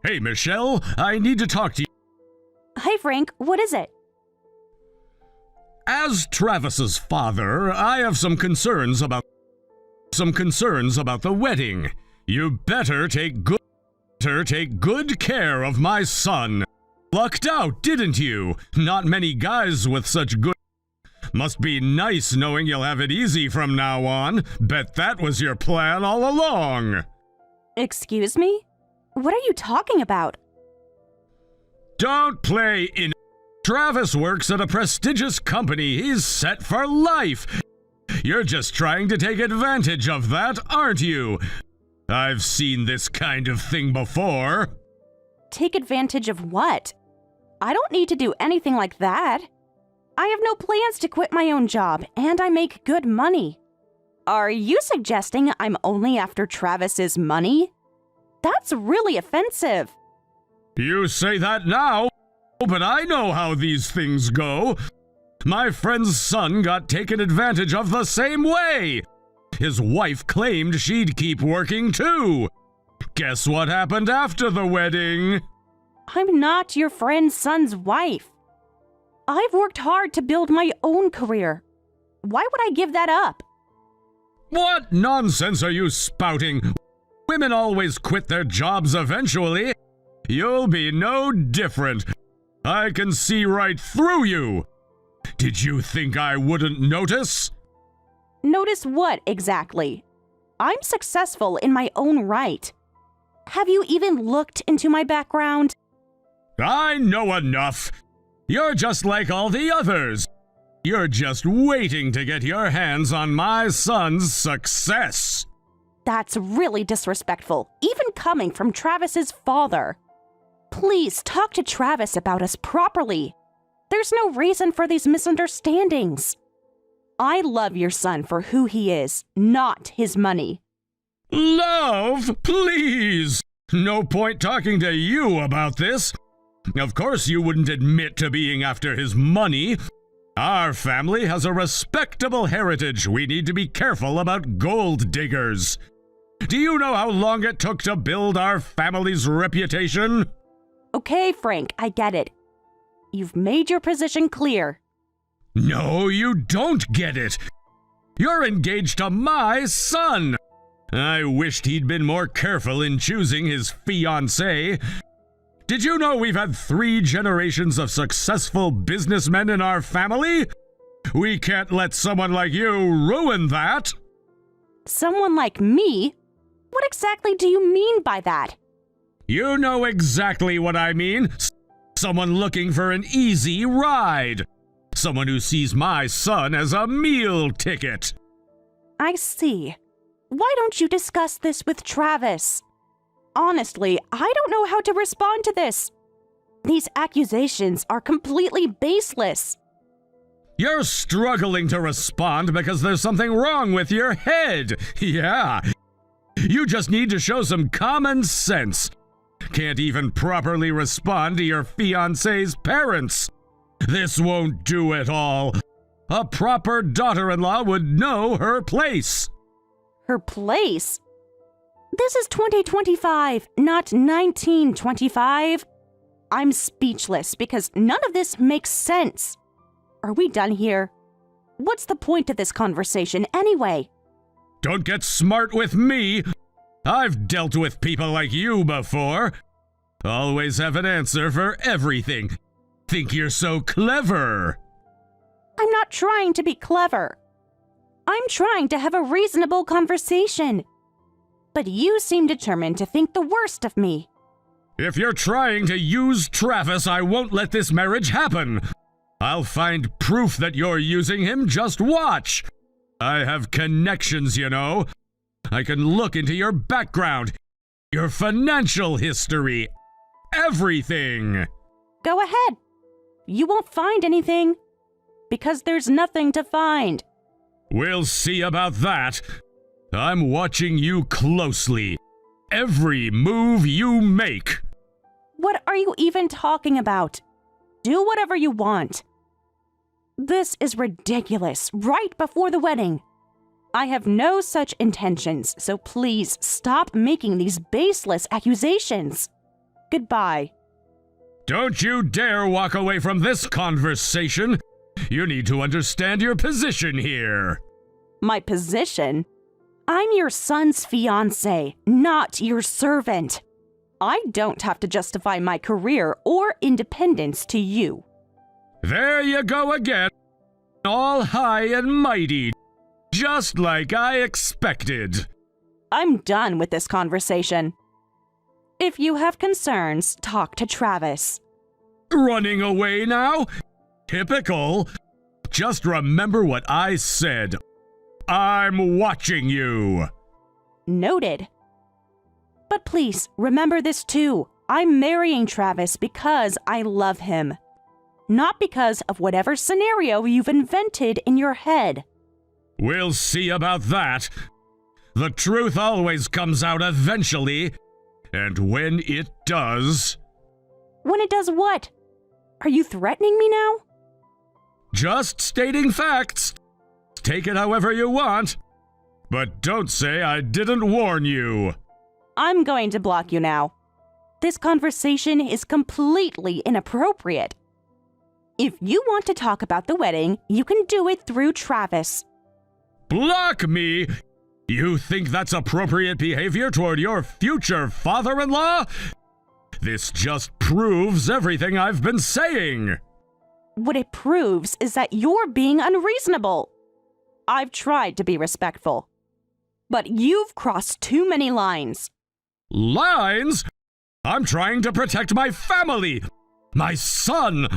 Hey, Michelle, I need to talk to you. Hi, Frank. What is it? As Travis's father, I have some concerns about the wedding. You better take good care of my son. Lucked out, didn't you? Not many guys with such good. Must be nice knowing you'll have it easy from now on. Bet that was your plan all along. Excuse me? What are you talking about? Don't play in. Travis works at a prestigious company. He's set for life. You're just trying to take advantage of that, aren't you? I've seen this kind of thing before. Take advantage of what? I don't need to do anything like that. I have no plans to quit my own job, and I make good money. Are you suggesting I'm only after Travis's money? That's really offensive. You say that now, but I know how these things go. My friend's son got taken advantage of the same way. His wife claimed she'd keep working too. Guess what happened after the wedding? I'm not your friend's son's wife. I've worked hard to build my own career. Why would I give that up? What nonsense are you spouting? Women always quit their jobs eventually. You'll be no different. I can see right through you. Did you think I wouldn't notice? Notice what exactly? I'm successful in my own right. Have you even looked into my background? I know enough. You're just like all the others. You're just waiting to get your hands on my son's success. That's really disrespectful, even coming from Travis's father. Please talk to Travis about us properly. There's no reason for these misunderstandings. I love your son for who he is, not his money. Love, please! No point talking to you about this. Of course you wouldn't admit to being after his money. Our family has a respectable heritage. We need to be careful about gold diggers. Do you know how long it took to build our family's reputation? Okay, Frank, I get it. You've made your position clear. No, you don't get it. You're engaged to my son. I wished he'd been more careful in choosing his fiancée. Did you know we've had 3 generations of successful businessmen in our family? We can't let someone like you ruin that. Someone like me? What exactly do you mean by that? You know exactly what I mean. Someone looking for an easy ride. Someone who sees my son as a meal ticket. I see. Why don't you discuss this with Travis? Honestly, I don't know how to respond to this. These accusations are completely baseless. You're struggling to respond because there's something wrong with your head. Yeah. You just need to show some common sense. Can't even properly respond to your fiancé's parents. This won't do at all. A proper daughter-in-law would know her place. Her place? This is 2025, not 1925. I'm speechless because none of this makes sense. Are we done here? What's the point of this conversation anyway? Don't get smart with me. I've dealt with people like you before. Always have an answer for everything. Think you're so clever. I'm not trying to be clever. I'm trying to have a reasonable conversation. But you seem determined to think the worst of me. If you're trying to use Travis, I won't let this marriage happen. I'll find proof that you're using him. Just watch. I have connections, you know. I can look into your background, your financial history, everything. Go ahead. You won't find anything. Because there's nothing to find. We'll see about that. I'm watching you closely. Every move you make. What are you even talking about? Do whatever you want. This is ridiculous, right before the wedding. I have no such intentions, so please stop making these baseless accusations. Goodbye. Don't you dare walk away from this conversation. You need to understand your position here. My position? I'm your son's fiancé, not your servant. I don't have to justify my career or independence to you. There you go again, all high and mighty, just like I expected. I'm done with this conversation. If you have concerns, talk to Travis. Running away now? Typical. Just remember what I said. I'm watching you. Noted. But please, remember this too. I'm marrying Travis because I love him. Not because of whatever scenario you've invented in your head. We'll see about that. The truth always comes out eventually. And when it does... When it does what? Are you threatening me now? Just stating facts. Take it however you want. But don't say I didn't warn you. I'm going to block you now. This conversation is completely inappropriate. If you want to talk about the wedding, you can do it through Travis. Block me? You think that's appropriate behavior toward your future father-in-law? This just proves everything I've been saying. What it proves is that you're being unreasonable. I've tried to be respectful, but you've crossed too many lines. Lines? I'm trying to protect my family, my son,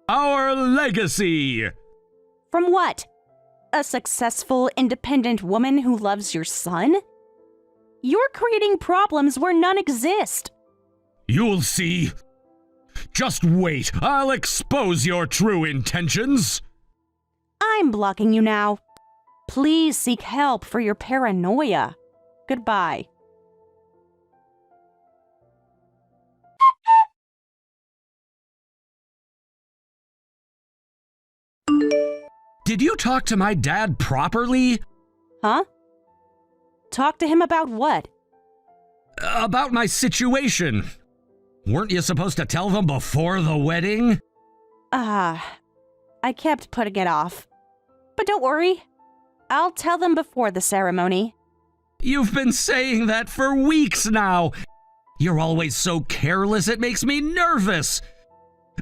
our legacy. From what? A successful, independent woman who loves your son? You're creating problems where none exist. You'll see. Just wait. I'll expose your true intentions. I'm blocking you now. Please seek help for your paranoia. Goodbye. Did you talk to my dad properly? Huh? Talk to him about what? About my situation. Weren't you supposed to tell them before the wedding? I kept putting it off. But don't worry. I'll tell them before the ceremony. You've been saying that for weeks now. You're always so careless it makes me nervous.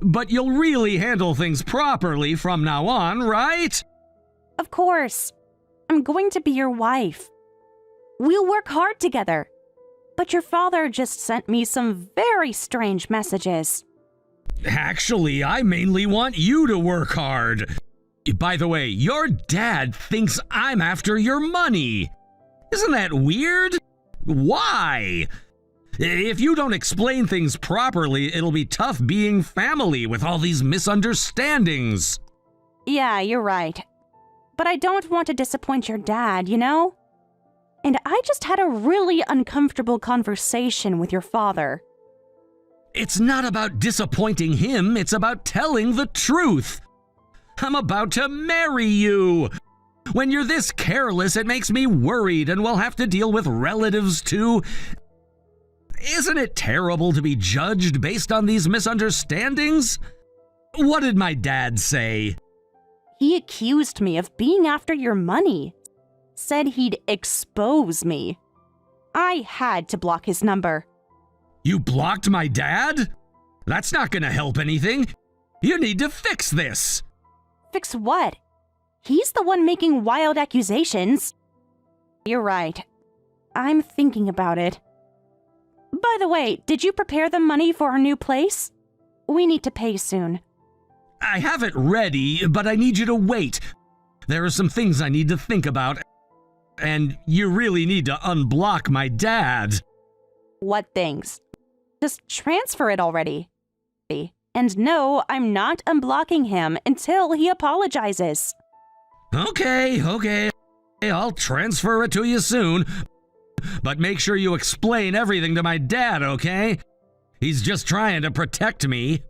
But you'll really handle things properly from now on, right? Of course. I'm going to be your wife. We'll work hard together. But your father just sent me some very strange messages. Actually, I mainly want you to work hard. By the way, your dad thinks I'm after your money. Isn't that weird? Why? If you don't explain things properly, it'll be tough being family with all these misunderstandings. Yeah, you're right. But I don't want to disappoint your dad, you know? And I just had a really uncomfortable conversation with your father. It's not about disappointing him, it's about telling the truth. I'm about to marry you. When you're this careless, it makes me worried and we'll have to deal with relatives too. Isn't it terrible to be judged based on these misunderstandings? What did my dad say? He accused me of being after your money. Said he'd expose me. I had to block his number. You blocked my dad? That's not gonna help anything. You need to fix this. Fix what? He's the one making wild accusations. You're right. I'm thinking about it. By the way, did you prepare the money for our new place? We need to pay soon. I have it ready, but I need you to wait. There are some things I need to think about. And you really need to unblock my dad. What things? Just transfer it already. And no, I'm not unblocking him until he apologizes. Okay. I'll transfer it to you soon. But make sure you explain everything to my dad, okay? He's just trying to protect me.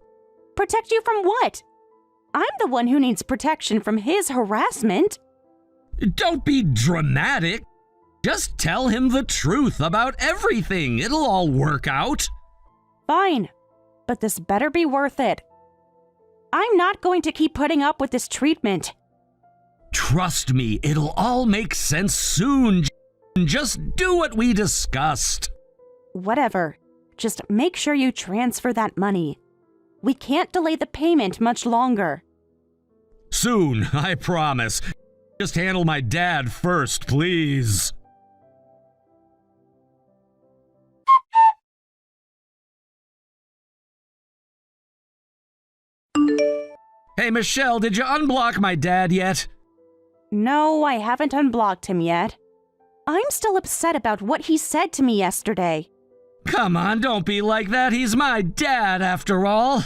Protect you from what? I'm the one who needs protection from his harassment. Don't be dramatic. Just tell him the truth about everything. It'll all work out. Fine, but this better be worth it. I'm not going to keep putting up with this treatment. Trust me, it'll all make sense soon. Just do what we discussed. Whatever. Just make sure you transfer that money. We can't delay the payment much longer. Soon, I promise. Just handle my dad first, please. Hey, Michelle, did you unblock my dad yet? No, I haven't unblocked him yet. I'm still upset about what he said to me yesterday. Come on, don't be like that. He's my dad, after all.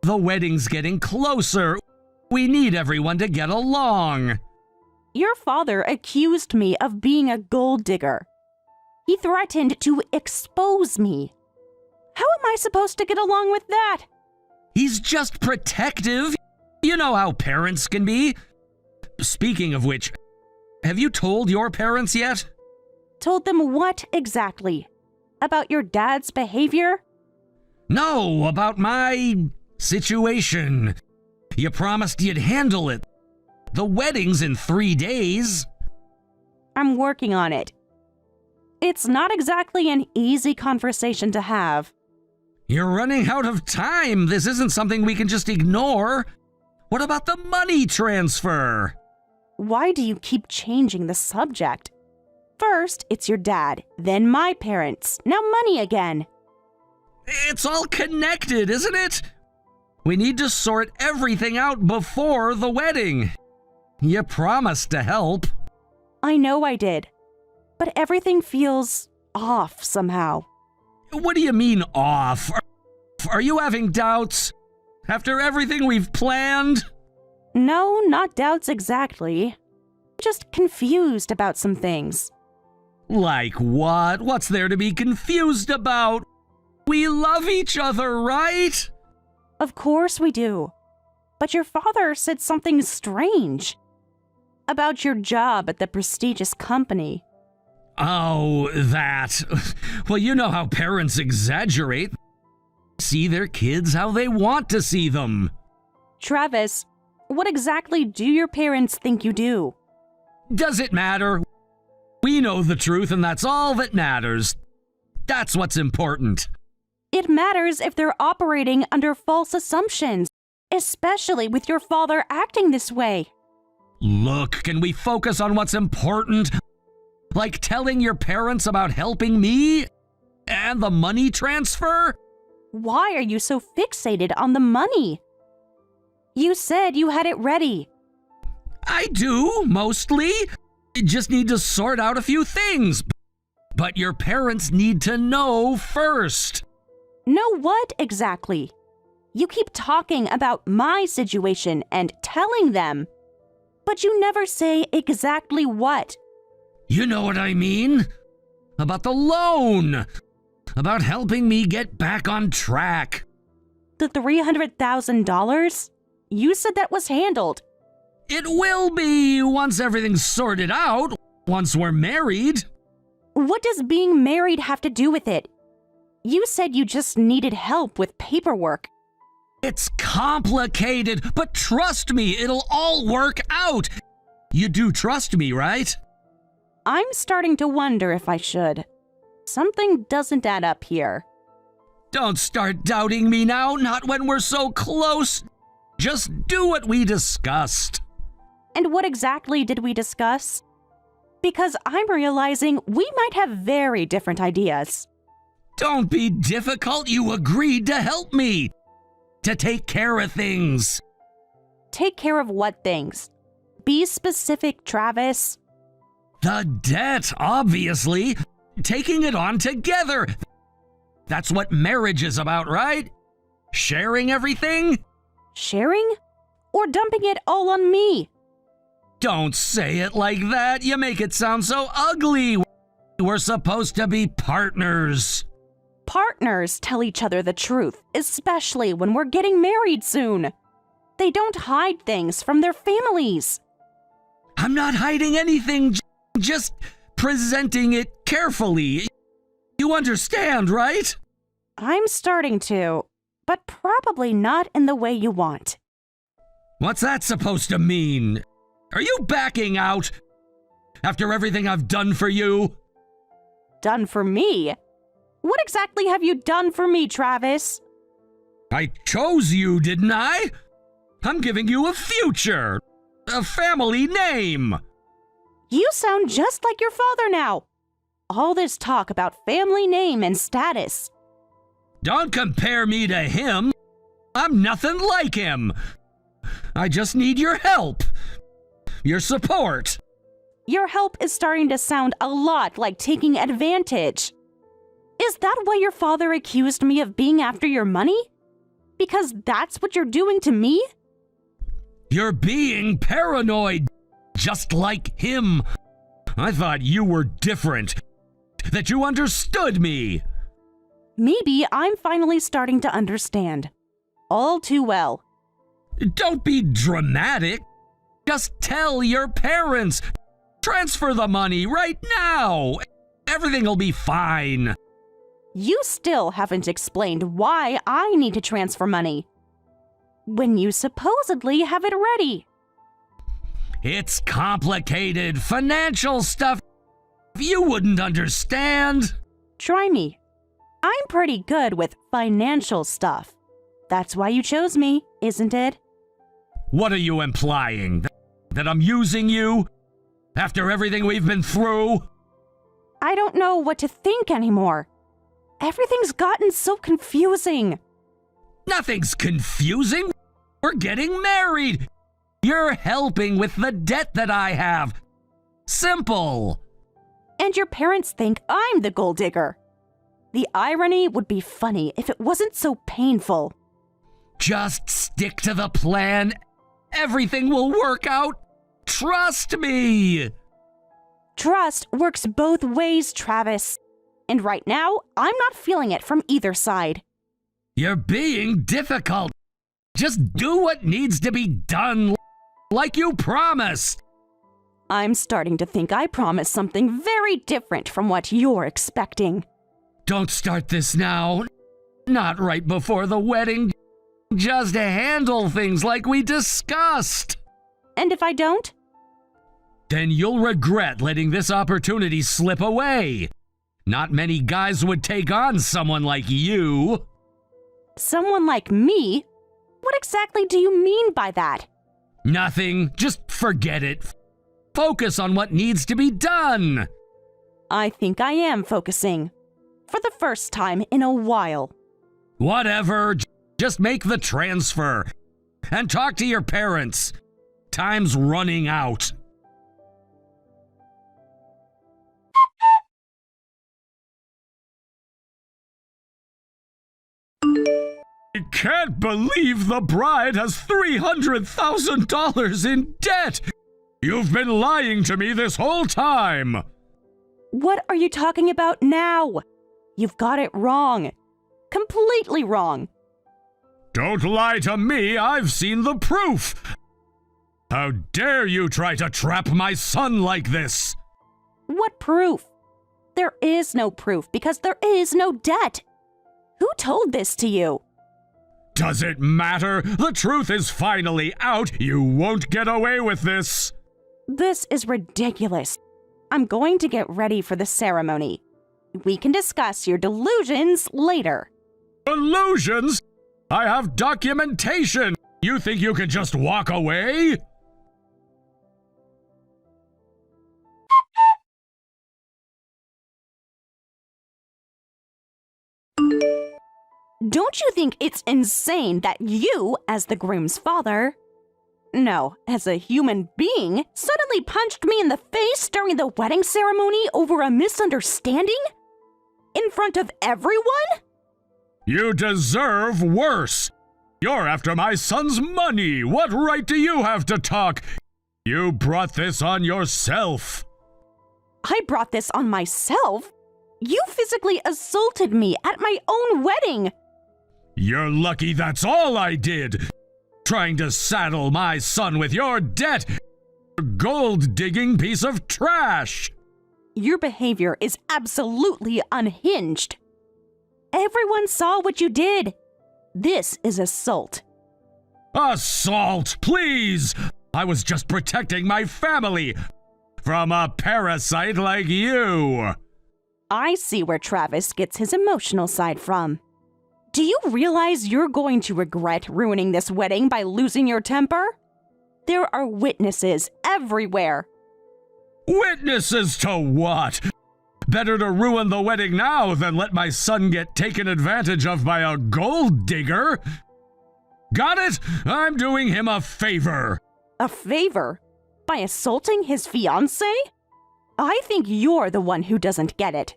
The wedding's getting closer. We need everyone to get along. Your father accused me of being a gold digger. He threatened to expose me. How am I supposed to get along with that? He's just protective. You know how parents can be. Speaking of which, have you told your parents yet? Told them what exactly? About your dad's behavior? No, about my situation. You promised you'd handle it. The wedding's in 3 days. I'm working on it. It's not exactly an easy conversation to have. You're running out of time. This isn't something we can just ignore. What about the money transfer? Why do you keep changing the subject? First, it's your dad, then my parents, now money again. It's all connected, isn't it? We need to sort everything out before the wedding. You promised to help. I know I did, but everything feels off somehow. What do you mean off? Are you having doubts? After everything we've planned? No, not doubts exactly. Just confused about some things. Like what? What's there to be confused about? We love each other, right? Of course we do. But your father said something strange. About your job at the prestigious company. Oh, that. Well, you know how parents exaggerate. See their kids how they want to see them. Travis, what exactly do your parents think you do? Does it matter? We know the truth, and that's all that matters. That's what's important. It matters if they're operating under false assumptions, especially with your father acting this way. Look, can we focus on what's important? Like telling your parents about helping me? And the money transfer? Why are you so fixated on the money? You said you had it ready. I do, mostly. Just need to sort out a few things. But your parents need to know first. Know what exactly? You keep talking about my situation and telling them, but you never say exactly what. You know what I mean? About the loan. About helping me get back on track. The $300,000? You said that was handled. It will be once everything's sorted out, once we're married. What does being married have to do with it? You said you just needed help with paperwork. It's complicated, but trust me, it'll all work out. You do trust me, right? I'm starting to wonder if I should. Something doesn't add up here. Don't start doubting me now, not when we're so close. Just do what we discussed. And what exactly did we discuss? Because I'm realizing we might have very different ideas. Don't be difficult, you agreed to help me. To take care of things. Take care of what things? Be specific, Travis. The debt, obviously. Taking it on together. That's what marriage is about, right? Sharing everything? Sharing? Or dumping it all on me? Don't say it like that. You make it sound so ugly. We're supposed to be partners. Partners tell each other the truth, especially when we're getting married soon. They don't hide things from their families. I'm not hiding anything, just presenting it carefully. You understand, right? I'm starting to, but probably not in the way you want. What's that supposed to mean? Are you backing out? After everything I've done for you? Done for me? What exactly have you done for me, Travis? I chose you, didn't I? I'm giving you a future. A family name. You sound just like your father now. All this talk about family name and status. Don't compare me to him. I'm nothing like him. I just need your help. Your support. Your help is starting to sound a lot like taking advantage. Is that why your father accused me of being after your money? Because that's what you're doing to me? You're being paranoid, just like him. I thought you were different, that you understood me. Maybe I'm finally starting to understand. All too well. Don't be dramatic. Just tell your parents. Transfer the money right now. Everything will be fine. You still haven't explained why I need to transfer money when you supposedly have it ready. It's complicated financial stuff you wouldn't understand. Try me. I'm pretty good with financial stuff. That's why you chose me, isn't it? What are you implying? That I'm using you? After everything we've been through? I don't know what to think anymore. Everything's gotten so confusing. Nothing's confusing. We're getting married. You're helping with the debt that I have. Simple. And your parents think I'm the gold digger. The irony would be funny if it wasn't so painful. Just stick to the plan. Everything will work out. Trust me. Trust works both ways, Travis. And right now, I'm not feeling it from either side. You're being difficult. Just do what needs to be done, like you promised. I'm starting to think I promised something very different from what you're expecting. Don't start this now. Not right before the wedding. Just handle things like we discussed. And if I don't? Then you'll regret letting this opportunity slip away. Not many guys would take on someone like you. Someone like me? What exactly do you mean by that? Nothing. Just forget it. Focus on what needs to be done. I think I am focusing. For the first time in a while. Whatever. Just make the transfer. And talk to your parents. Time's running out. I can't believe the bride has $300,000 in debt! You've been lying to me this whole time! What are you talking about now? You've got it wrong. Completely wrong. Don't lie to me, I've seen the proof! How dare you try to trap my son like this? What proof? There is no proof because there is no debt. Who told this to you? Does it matter? The truth is finally out. You won't get away with this. This is ridiculous. I'm going to get ready for the ceremony. We can discuss your delusions later. Delusions? I have documentation. You think you can just walk away? Don't you think it's insane that you, as the groom's father, no, as a human being, suddenly punched me in the face during the wedding ceremony over a misunderstanding? In front of everyone? You deserve worse. You're after my son's money. What right do you have to talk? You brought this on yourself. I brought this on myself? You physically assaulted me at my own wedding. You're lucky that's all I did. Trying to saddle my son with your debt. Gold-digging piece of trash. Your behavior is absolutely unhinged. Everyone saw what you did. This is assault. Assault, please! I was just protecting my family from a parasite like you. I see where Travis gets his emotional side from. Do you realize you're going to regret ruining this wedding by losing your temper? There are witnesses everywhere. Witnesses to what? Better to ruin the wedding now than let my son get taken advantage of by a gold digger. Got it? I'm doing him a favor. A favor? By assaulting his fiancée? I think you're the one who doesn't get it.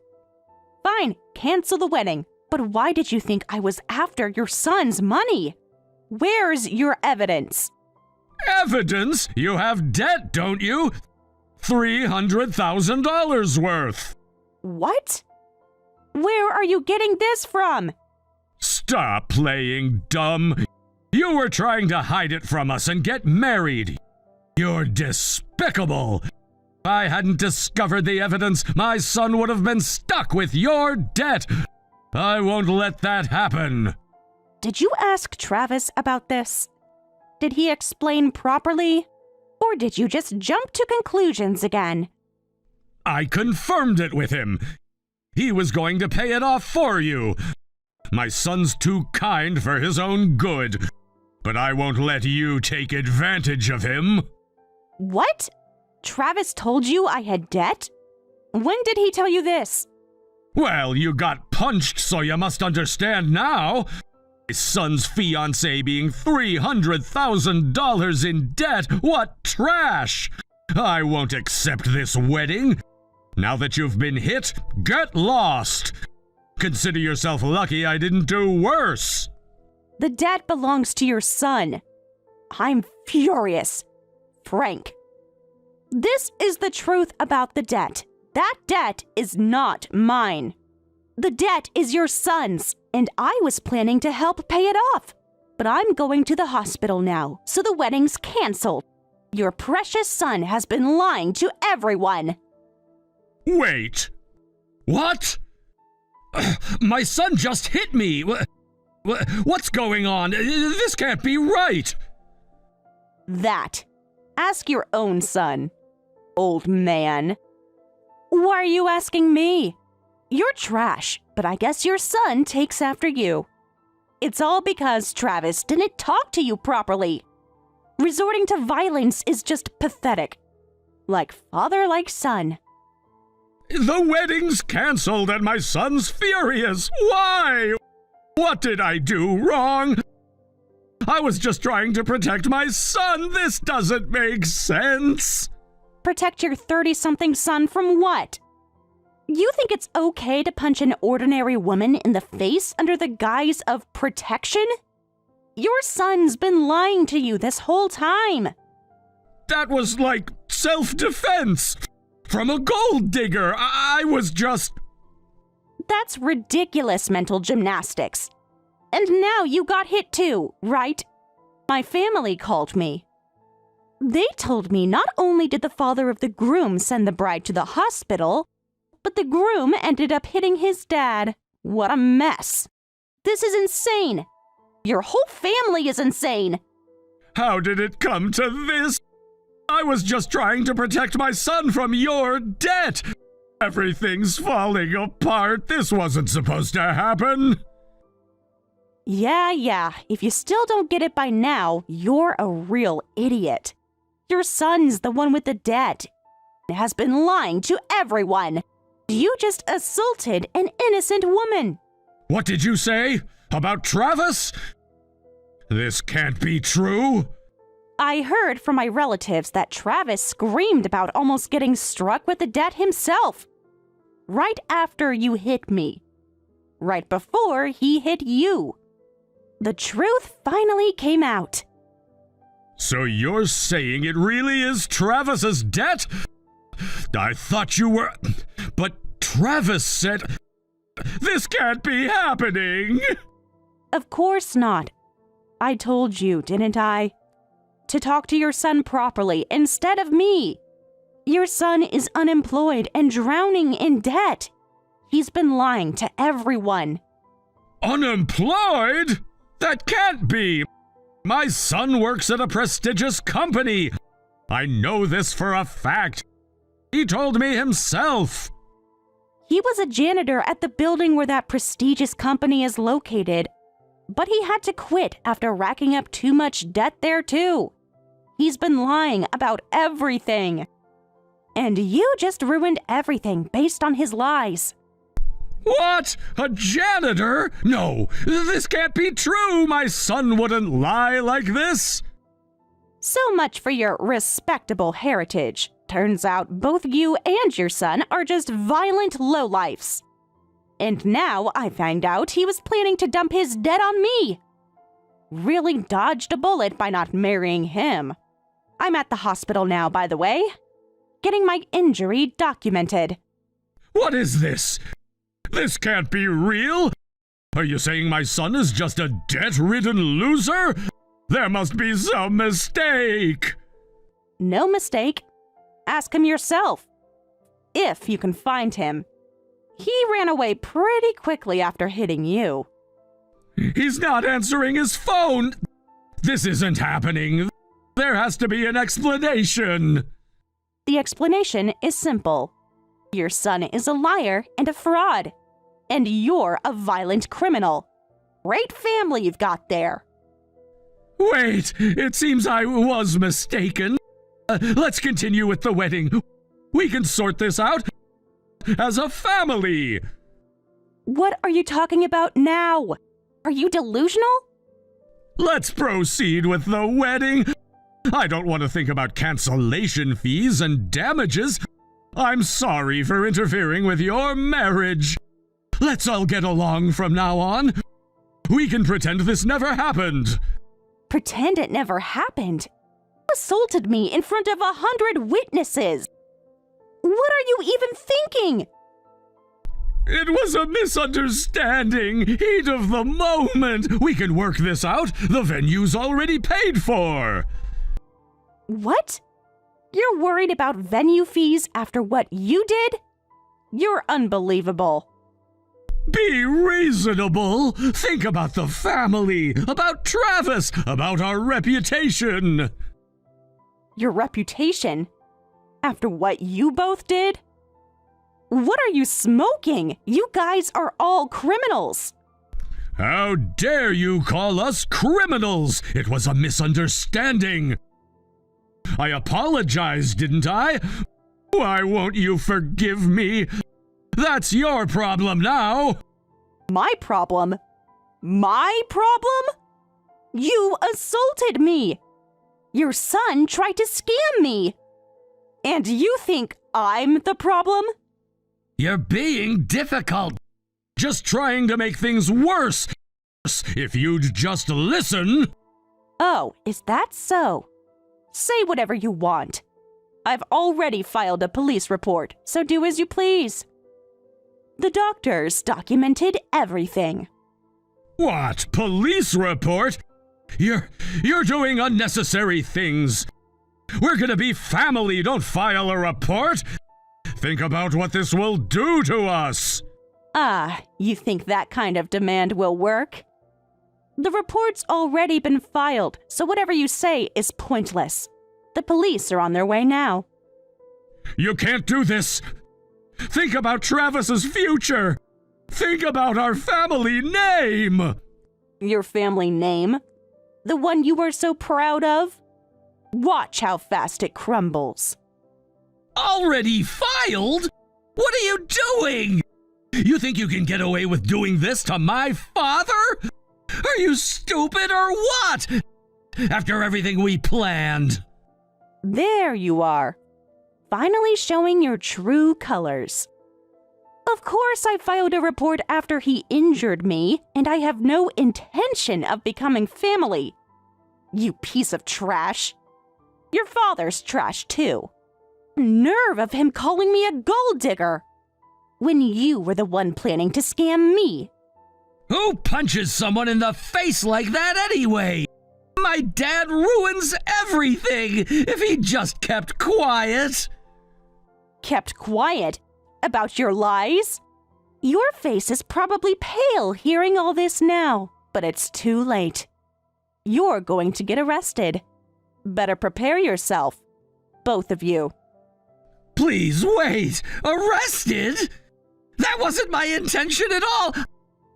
Fine, cancel the wedding. But why did you think I was after your son's money? Where's your evidence? Evidence? You have debt, don't you? $300,000 worth. What? Where are you getting this from? Stop playing dumb. You were trying to hide it from us and get married. You're despicable. If I hadn't discovered the evidence, my son would have been stuck with your debt. I won't let that happen. Did you ask Travis about this? Did he explain properly? Or did you just jump to conclusions again? I confirmed it with him. He was going to pay it off for you. My son's too kind for his own good. But I won't let you take advantage of him. What? Travis told you I had debt? When did he tell you this? Well, you got punched, so you must understand now. My son's fiancé being $300,000 in debt. What trash! I won't accept this wedding. Now that you've been hit, get lost. Consider yourself lucky I didn't do worse. The debt belongs to your son. I'm furious. Frank. This is the truth about the debt. That debt is not mine. The debt is your son's, and I was planning to help pay it off. But I'm going to the hospital now, so the wedding's canceled. Your precious son has been lying to everyone. Wait. What? My son just hit me. What's going on? This can't be right. That. Ask your own son, old man. Why are you asking me? You're trash, but I guess your son takes after you. It's all because Travis didn't talk to you properly. Resorting to violence is just pathetic. Like father, like son. The wedding's canceled and my son's furious. Why? What did I do wrong? I was just trying to protect my son. This doesn't make sense. Protect your 30-something son from what? You think it's okay to punch an ordinary woman in the face under the guise of protection? Your son's been lying to you this whole time. That was like self-defense. From a gold digger. I was just... That's ridiculous mental gymnastics. And now you got hit too, right? My family called me. They told me not only did the father of the groom send the bride to the hospital, but the groom ended up hitting his dad. What a mess. This is insane. Your whole family is insane. How did it come to this? I was just trying to protect my son from your debt. Everything's falling apart. This wasn't supposed to happen. Yeah. If you still don't get it by now, you're a real idiot. Your son's the one with the debt. He has been lying to everyone. You just assaulted an innocent woman. What did you say? About Travis? This can't be true. I heard from my relatives that Travis screamed about almost getting struck with the debt himself. Right after you hit me. Right before he hit you. The truth finally came out. So you're saying it really is Travis's debt? I thought you were... But Travis said... This can't be happening! Of course not. I told you, didn't I? To talk to your son properly instead of me. Your son is unemployed and drowning in debt. He's been lying to everyone. Unemployed? That can't be! My son works at a prestigious company! I know this for a fact! He told me himself! He was a janitor at the building where that prestigious company is located, but he had to quit after racking up too much debt there too. He's been lying about everything. And you just ruined everything based on his lies. What? A janitor? No, this can't be true! My son wouldn't lie like this! So much for your respectable heritage. Turns out both you and your son are just violent lowlifes. And now I find out he was planning to dump his debt on me. Really dodged a bullet by not marrying him. I'm at the hospital now, by the way, getting my injury documented. What is this? This can't be real! Are you saying my son is just a debt-ridden loser? There must be some mistake! No mistake. Ask him yourself. If you can find him. He ran away pretty quickly after hitting you. He's not answering his phone! This isn't happening! There has to be an explanation! The explanation is simple. Your son is a liar and a fraud. And you're a violent criminal. Great family you've got there. Wait, it seems I was mistaken. Let's continue with the wedding. We can sort this out as a family. What are you talking about now? Are you delusional? Let's proceed with the wedding. I don't want to think about cancellation fees and damages. I'm sorry for interfering with your marriage. Let's all get along from now on. We can pretend this never happened. Pretend it never happened? You assaulted me in front of 100 witnesses. What are you even thinking? It was a misunderstanding. Heat of the moment. We can work this out. The venue's already paid for. What? You're worried about venue fees after what you did? You're unbelievable. Be reasonable. Think about the family, about Travis, about our reputation. Your reputation? After what you both did? What are you smoking? You guys are all criminals. How dare you call us criminals? It was a misunderstanding. I apologized, didn't I? Why won't you forgive me? That's your problem now. My problem? My problem? You assaulted me. Your son tried to scam me. And you think I'm the problem? You're being difficult. Just trying to make things worse. If you'd just listen. Oh, is that so? Say whatever you want. I've already filed a police report, so do as you please. The doctors documented everything. What? Police report? You're doing unnecessary things. We're gonna be family, don't file a report. Think about what this will do to us. Ah, you think that kind of demand will work? The report's already been filed, so whatever you say is pointless. The police are on their way now. You can't do this. Think about Travis's future. Think about our family name. Your family name? The one you were so proud of? Watch how fast it crumbles. Already filed? What are you doing? You think you can get away with doing this to my father? Are you stupid or what? After everything we planned. There you are. Finally showing your true colors. Of course I filed a report after he injured me, and I have no intention of becoming family. You piece of trash. Your father's trash too. Nerve of him calling me a gold digger. When you were the one planning to scam me. Who punches someone in the face like that anyway? My dad ruins everything if he just kept quiet. Kept quiet? About your lies? Your face is probably pale hearing all this now, but it's too late. You're going to get arrested. Better prepare yourself, both of you. Please wait! Arrested? That wasn't my intention at all!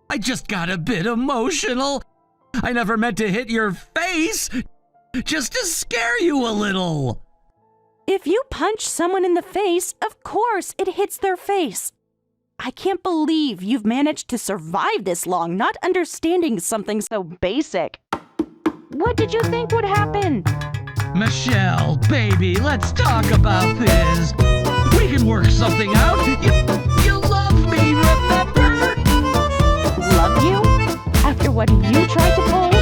I just got a bit emotional. I never meant to hit your face, just to scare you a little. If you punch someone in the face, of course it hits their face. I can't believe you've managed to survive this long not understanding something so basic. What did you think would happen? Michelle, baby, let's talk about this. We can work something out. You love me, remember? Love you? After what you tried to pull?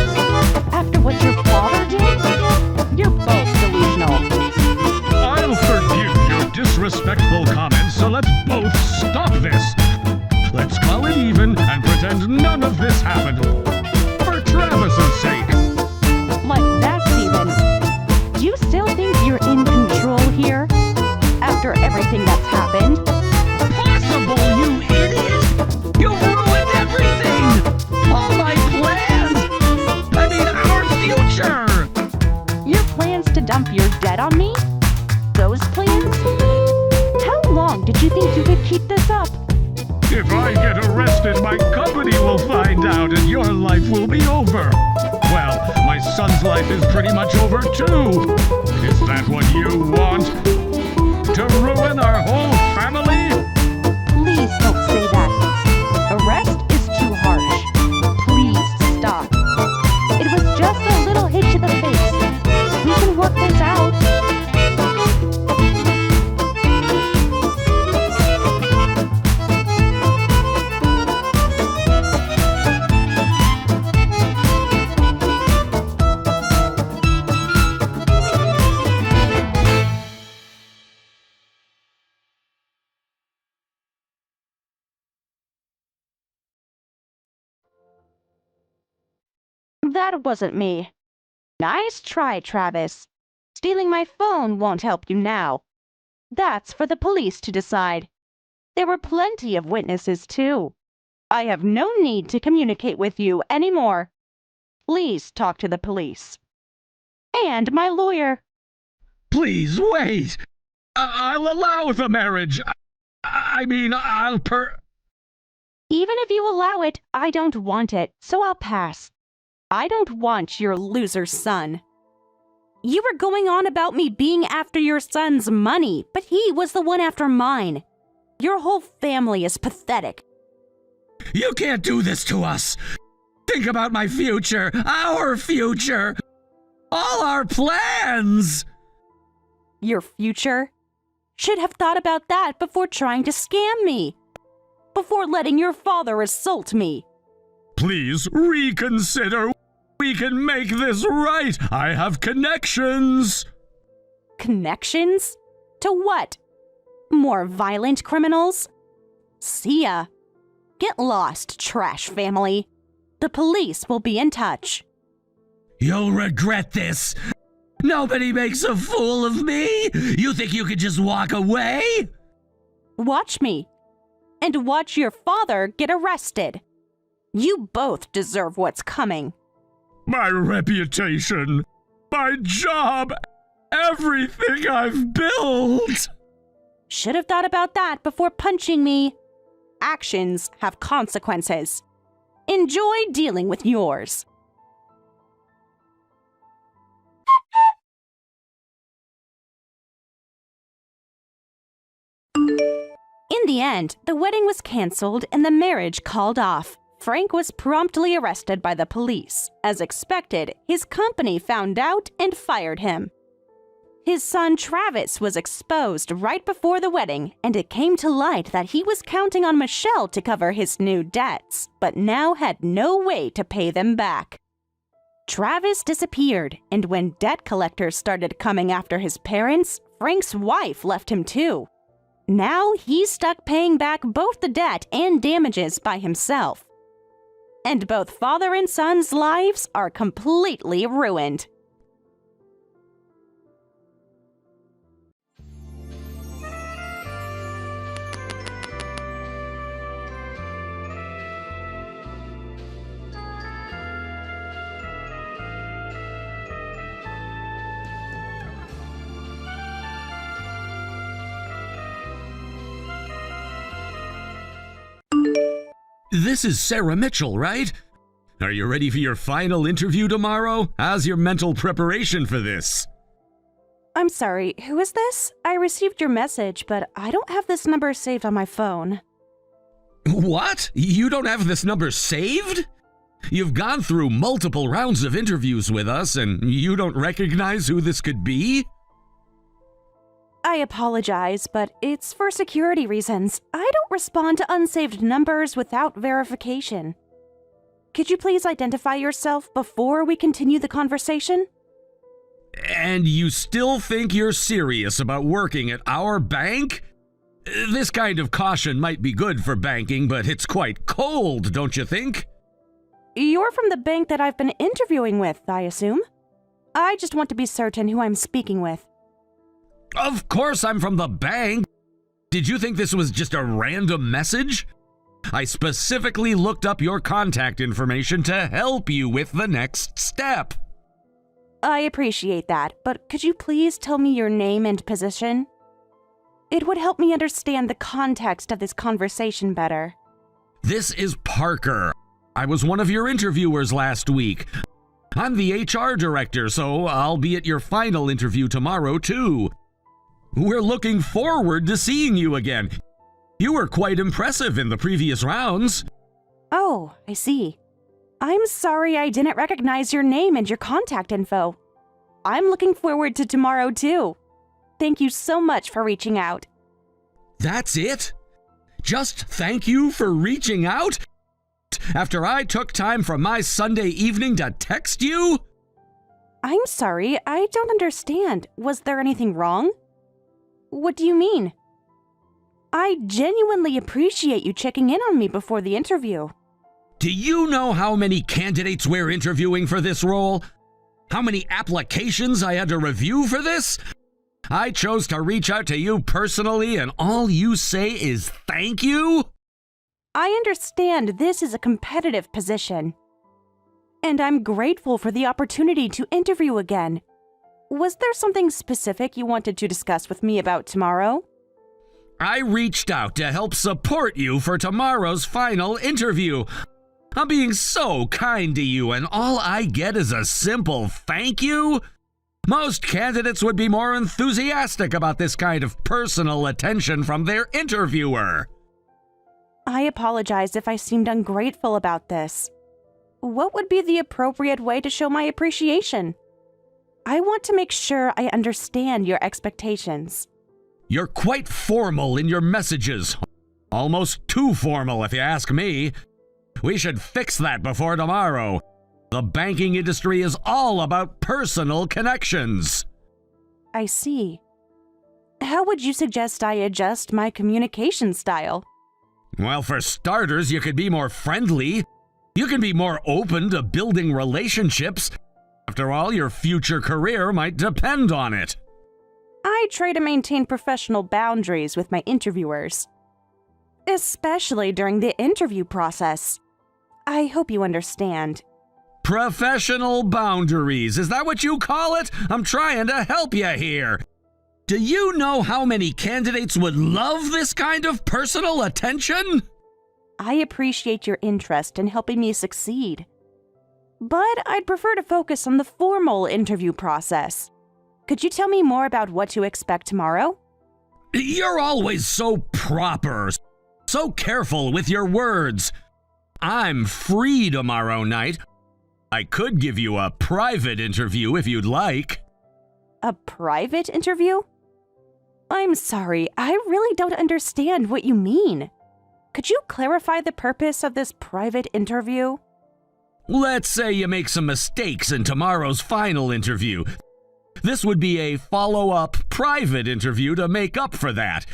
After what your father did? You're both delusional. I'll forgive your disrespectful comments, so let's both stop this. Let's call it even and pretend none of this happened. For Travis's sake. Like that's even. You still think you're in control here? After everything that's happened? Possible, you idiot! You ruined everything! All my plans! I mean, our future! Your plans to dump your debt on me? Those plans? How long did you think you could keep this up? If I get arrested, my company will find out and your life will be over. Well, my son's life is pretty much over too. Is that what you want? To ruin our whole family? Please don't say that. Arrest is too harsh. Please stop. It was just a little hit to the face. We can work this out. That wasn't me. Nice try, Travis. Stealing my phone won't help you now. That's for the police to decide. There were plenty of witnesses, too. I have no need to communicate with you anymore. Please talk to the police. And my lawyer. Please wait. I'll allow the marriage. Even if you allow it, I don't want it, so I'll pass. I don't want your loser son. You were going on about me being after your son's money, but he was the one after mine. Your whole family is pathetic. You can't do this to us. Think about my future, our future, all our plans. Your future? Should have thought about that before trying to scam me. Before letting your father assault me. Please reconsider. We can make this right. I have connections. Connections? To what? More violent criminals? See ya. Get lost, trash family. The police will be in touch. You'll regret this. Nobody makes a fool of me. You think you could just walk away? Watch me. And watch your father get arrested. You both deserve what's coming. My reputation, my job, everything I've built. Should have thought about that before punching me. Actions have consequences. Enjoy dealing with yours. In the end, the wedding was canceled and the marriage called off. Frank was promptly arrested by the police. As expected, his company found out and fired him. His son Travis was exposed right before the wedding, and it came to light that he was counting on Michelle to cover his new debts, but now had no way to pay them back. Travis disappeared, and when debt collectors started coming after his parents, Frank's wife left him too. Now he's stuck paying back both the debt and damages by himself. And both father and son's lives are completely ruined. This is Sarah Mitchell, right? Are you ready for your final interview tomorrow? How's your mental preparation for this? I'm sorry, who is this? I received your message, but I don't have this number saved on my phone. What? You don't have this number saved? You've gone through multiple rounds of interviews with us, and you don't recognize who this could be? I apologize, but it's for security reasons. I don't respond to unsaved numbers without verification. Could you please identify yourself before we continue the conversation? And you still think you're serious about working at our bank? This kind of caution might be good for banking, but it's quite cold, don't you think? You're from the bank that I've been interviewing with, I assume? I just want to be certain who I'm speaking with. Of course I'm from the bank. Did you think this was just a random message? I specifically looked up your contact information to help you with the next step. I appreciate that, but could you please tell me your name and position? It would help me understand the context of this conversation better. This is Parker. I was one of your interviewers last week. I'm the HR director, so I'll be at your final interview tomorrow, too. We're looking forward to seeing you again. You were quite impressive in the previous rounds. Oh, I see. I'm sorry I didn't recognize your name and your contact info. I'm looking forward to tomorrow, too. Thank you so much for reaching out. That's it? Just thank you for reaching out? After I took time from my Sunday evening to text you? I'm sorry, I don't understand. Was there anything wrong? What do you mean? I genuinely appreciate you checking in on me before the interview. Do you know how many candidates we're interviewing for this role? How many applications I had to review for this? I chose to reach out to you personally, and all you say is thank you? I understand this is a competitive position, and I'm grateful for the opportunity to interview again. Was there something specific you wanted to discuss with me about tomorrow? I reached out to help support you for tomorrow's final interview. I'm being so kind to you, and all I get is a simple thank you? Most candidates would be more enthusiastic about this kind of personal attention from their interviewer. I apologize if I seemed ungrateful about this. What would be the appropriate way to show my appreciation? I want to make sure I understand your expectations. You're quite formal in your messages. Almost too formal, if you ask me. We should fix that before tomorrow. The banking industry is all about personal connections. I see. How would you suggest I adjust my communication style? Well, for starters, you could be more friendly. You can be more open to building relationships. After all, your future career might depend on it. I try to maintain professional boundaries with my interviewers, especially during the interview process. I hope you understand. Professional boundaries, is that what you call it? I'm trying to help you here. Do you know how many candidates would love this kind of personal attention? I appreciate your interest in helping me succeed, but I'd prefer to focus on the formal interview process. Could you tell me more about what to expect tomorrow? You're always so proper, so careful with your words. I'm free tomorrow night. I could give you a private interview if you'd like. A private interview? I'm sorry, I really don't understand what you mean. Could you clarify the purpose of this private interview? Let's say you make some mistakes in tomorrow's final interview. This would be a follow-up private interview to make up for that.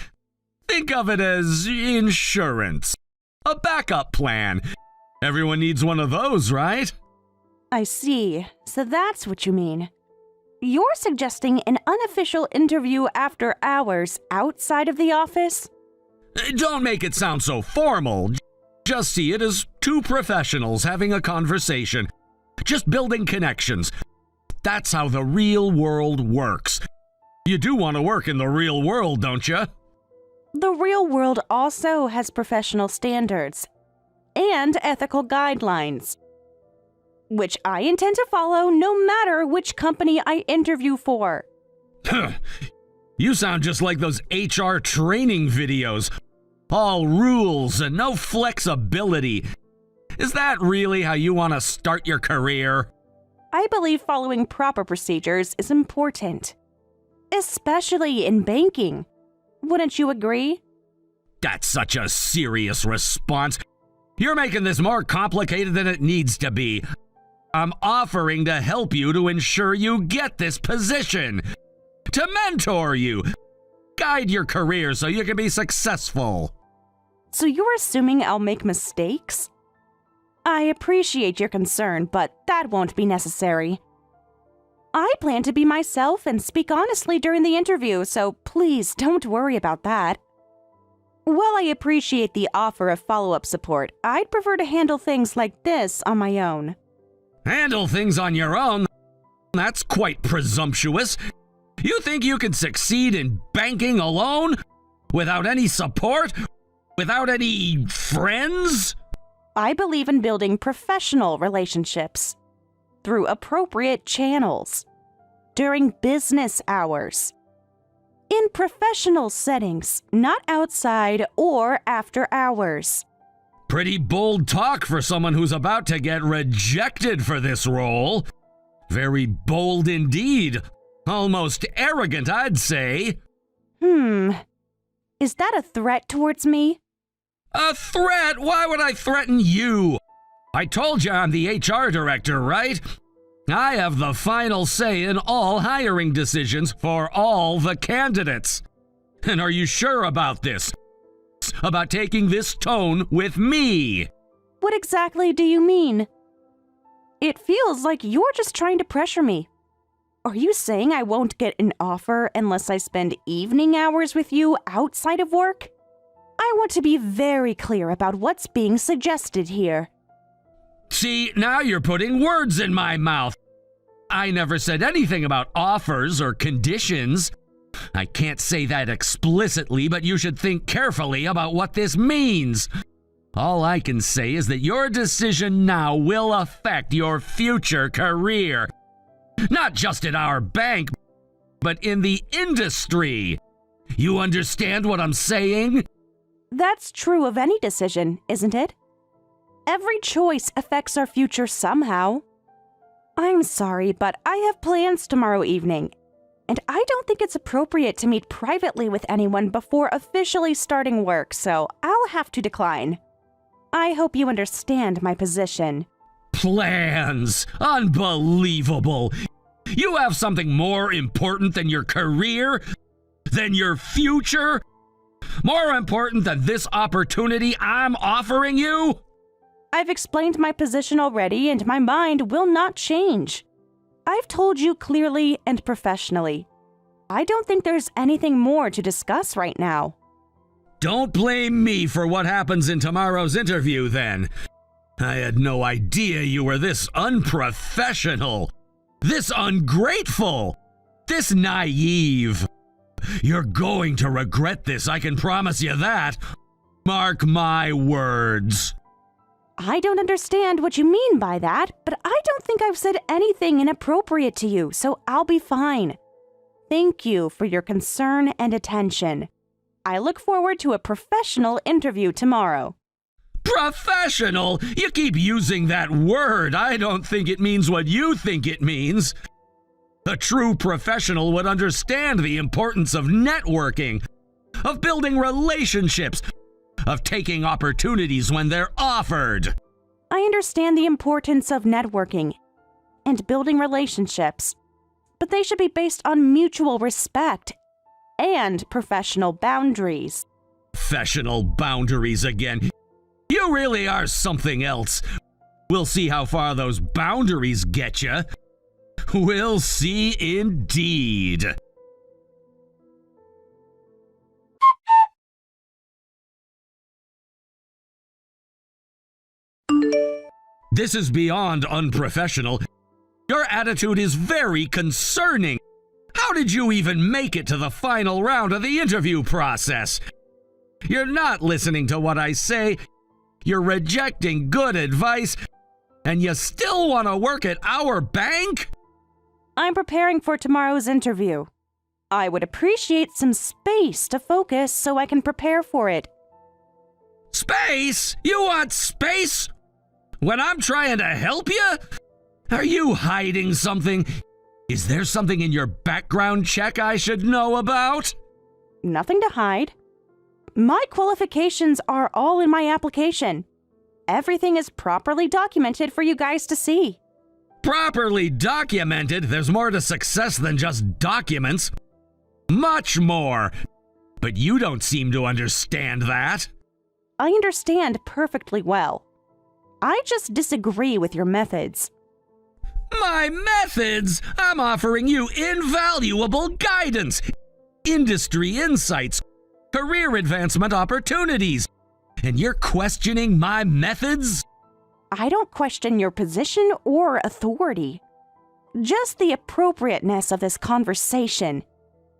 Think of it as insurance. A backup plan. Everyone needs one of those, right? I see. So that's what you mean. You're suggesting an unofficial interview after hours outside of the office? Don't make it sound so formal. Just see it as two professionals having a conversation. Just building connections. That's how the real world works. You do want to work in the real world, don't you? The real world also has professional standards. and ethical guidelines, which I intend to follow no matter which company I interview for. You sound just like those HR training videos. All rules and no flexibility. Is that really how you want to start your career? I believe following proper procedures is important, especially in banking. Wouldn't you agree? That's such a serious response. You're making this more complicated than it needs to be. I'm offering to help you to ensure you get this position, to mentor you, guide your career so you can be successful. So you're assuming I'll make mistakes? I appreciate your concern, but that won't be necessary. I plan to be myself and speak honestly during the interview, so please don't worry about that. While I appreciate the offer of follow-up support, I'd prefer to handle things like this on my own. Handle things on your own? That's quite presumptuous. You think you can succeed in banking alone? Without any support? Without any friends? I believe in building professional relationships through appropriate channels, during business hours, in professional settings, not outside or after hours. Pretty bold talk for someone who's about to get rejected for this role. Very bold indeed. Almost arrogant, I'd say. Is that a threat towards me? A threat? Why would I threaten you? I told you I'm the HR director, right? I have the final say in all hiring decisions for all the candidates. And are you sure about this? About taking this tone with me? What exactly do you mean? It feels like you're just trying to pressure me. Are you saying I won't get an offer unless I spend evening hours with you outside of work? I want to be very clear about what's being suggested here. See, now you're putting words in my mouth. I never said anything about offers or conditions. I can't say that explicitly, but you should think carefully about what this means. All I can say is that your decision now will affect your future career. Not just at our bank, but in the industry. You understand what I'm saying? That's true of any decision, isn't it? Every choice affects our future somehow. I'm sorry, but I have plans tomorrow evening, and I don't think it's appropriate to meet privately with anyone before officially starting work, so I'll have to decline. I hope you understand my position. Plans? Unbelievable! You have something more important than your career? Than your future? More important than this opportunity I'm offering you? I've explained my position already, and my mind will not change. I've told you clearly and professionally. I don't think there's anything more to discuss right now. Don't blame me for what happens in tomorrow's interview, then. I had no idea you were this unprofessional, this ungrateful, this naive. You're going to regret this, I can promise you that. Mark my words. I don't understand what you mean by that, but I don't think I've said anything inappropriate to you, so I'll be fine. Thank you for your concern and attention. I look forward to a professional interview tomorrow. Professional? You keep using that word. I don't think it means what you think it means. A true professional would understand the importance of networking, of building relationships, of taking opportunities when they're offered. I understand the importance of networking and building relationships, but they should be based on mutual respect and professional boundaries. Professional boundaries again. You really are something else. We'll see how far those boundaries get you. We'll see indeed. This is beyond unprofessional. Your attitude is very concerning. How did you even make it to the final round of the interview process? You're not listening to what I say. You're rejecting good advice, and you still want to work at our bank? I'm preparing for tomorrow's interview. I would appreciate some space to focus so I can prepare for it. Space? You want space? When I'm trying to help you? Are you hiding something? Is there something in your background check I should know about? Nothing to hide. My qualifications are all in my application. Everything is properly documented for you guys to see. Properly documented? There's more to success than just documents. Much more. But you don't seem to understand that. I understand perfectly well. I just disagree with your methods. My methods? I'm offering you invaluable guidance, industry insights, career advancement opportunities, and you're questioning my methods? I don't question your position or authority. Just the appropriateness of this conversation,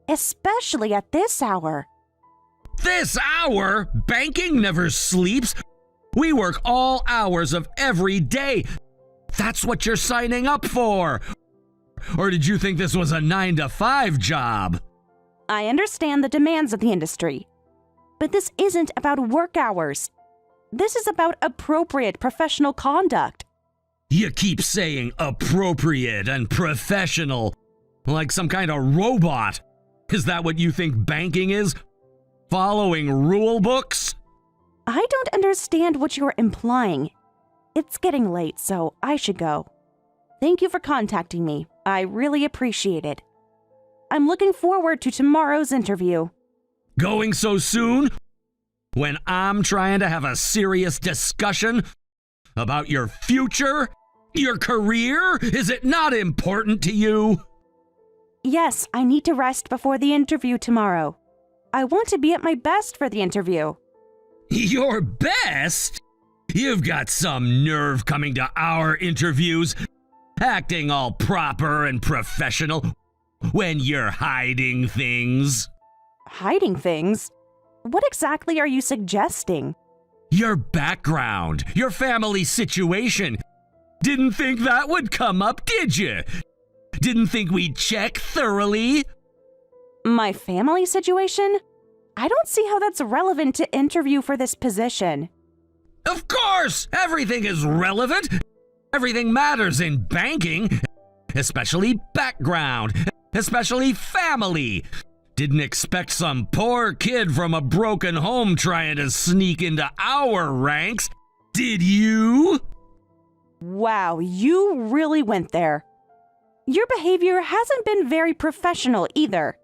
especially at this hour. This hour? Banking never sleeps. We work all hours of every day. That's what you're signing up for. Or did you think this was a 9-to-5 job? I understand the demands of the industry, but this isn't about work hours. This is about appropriate professional conduct. You keep saying appropriate and professional, like some kind of robot. Is that what you think banking is? Following rule books? I don't understand what you're implying. It's getting late, so I should go. Thank you for contacting me. I really appreciate it. I'm looking forward to tomorrow's interview. Going so soon? When I'm trying to have a serious discussion about your future? Your career? Is it not important to you? Yes, I need to rest before the interview tomorrow. I want to be at my best for the interview. Your best? You've got some nerve coming to our interviews, acting all proper and professional when you're hiding things. Hiding things? What exactly are you suggesting? Your background, your family situation. Didn't think that would come up, did you? Didn't think we'd check thoroughly? My family situation? I don't see how that's relevant to interview for this position. Of course! Everything is relevant. Everything matters in banking. Especially background. Especially family. Didn't expect some poor kid from a broken home trying to sneak into our ranks. Did you? Wow, you really went there. Your behavior hasn't been very professional either.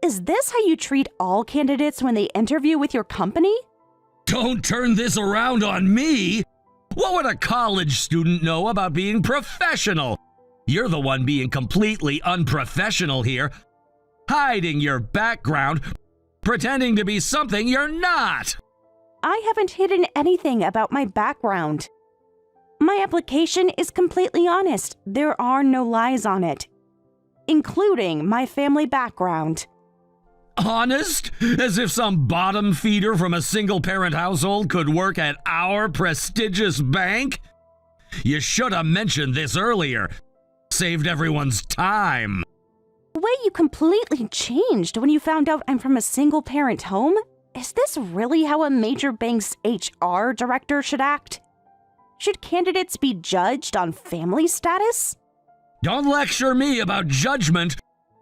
Is this how you treat all candidates when they interview with your company? Don't turn this around on me! What would a college student know about being professional? You're the one being completely unprofessional here, hiding your background, pretending to be something you're not. I haven't hidden anything about my background. My application is completely honest. There are no lies on it, including my family background. Honest? As if some bottom feeder from a single-parent household could work at our prestigious bank? You should have mentioned this earlier. Saved everyone's time. The way you completely changed when you found out I'm from a single-parent home? Is this really how a major bank's HR director should act? Should candidates be judged on family status? Don't lecture me about judgment.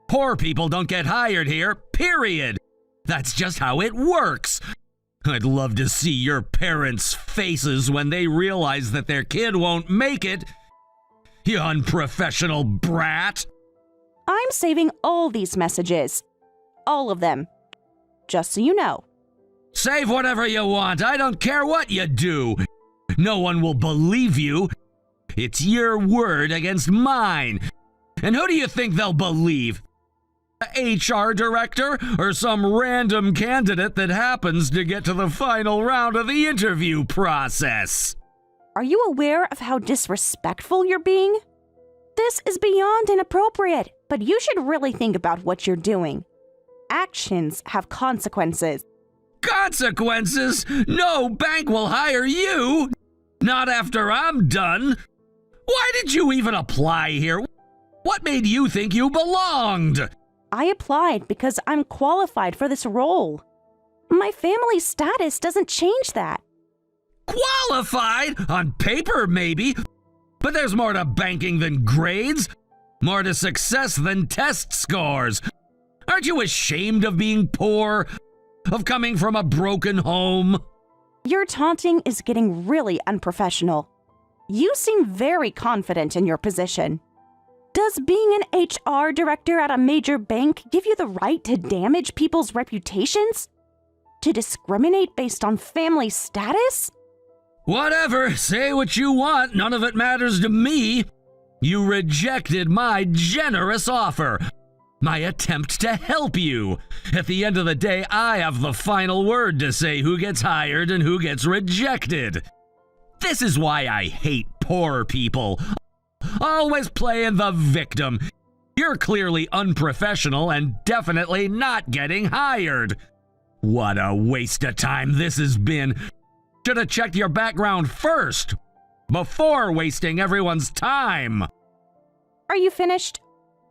Poor people don't get hired here, period. That's just how it works. I'd love to see your parents' faces when they realize that their kid won't make it. You unprofessional brat. I'm saving all these messages. All of them. Just so you know. Save whatever you want. I don't care what you do. No one will believe you. It's your word against mine. And who do you think they'll believe? The HR director or some random candidate that happens to get to the final round of the interview process? Are you aware of how disrespectful you're being? This is beyond inappropriate, but you should really think about what you're doing. Actions have consequences. Consequences? No bank will hire you. Not after I'm done. Why did you even apply here? What made you think you belonged? I applied because I'm qualified for this role. My family status doesn't change that. Qualified? On paper, maybe. But there's more to banking than grades. More to success than test scores. Aren't you ashamed of being poor? Of coming from a broken home? Your taunting is getting really unprofessional. You seem very confident in your position. Does being an HR director at a major bank give you the right to damage people's reputations? To discriminate based on family status? Whatever, say what you want, none of it matters to me. You rejected my generous offer, my attempt to help you. At the end of the day, I have the final word to say who gets hired and who gets rejected. This is why I hate poor people. Always playing the victim. You're clearly unprofessional and definitely not getting hired. What a waste of time this has been. Should have checked your background first, before wasting everyone's time. Are you finished?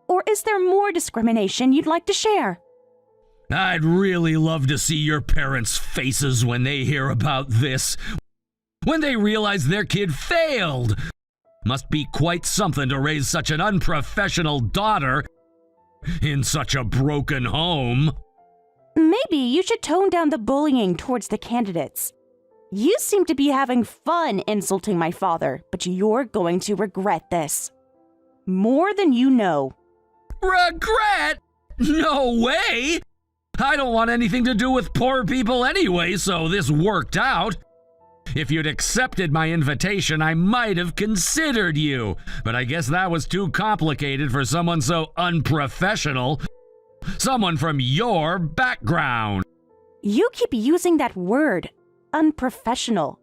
Or is there more discrimination you'd like to share? I'd really love to see your parents' faces when they hear about this. When they realize their kid failed. Must be quite something to raise such an unprofessional daughter in such a broken home. Maybe you should tone down the bullying towards the candidates. You seem to be having fun insulting my father, but you're going to regret this. More than you know. Regret? No way! I don't want anything to do with poor people anyway, so this worked out. If you'd accepted my invitation, I might have considered you, but I guess that was too complicated for someone so unprofessional. Someone from your background. You keep using that word, unprofessional.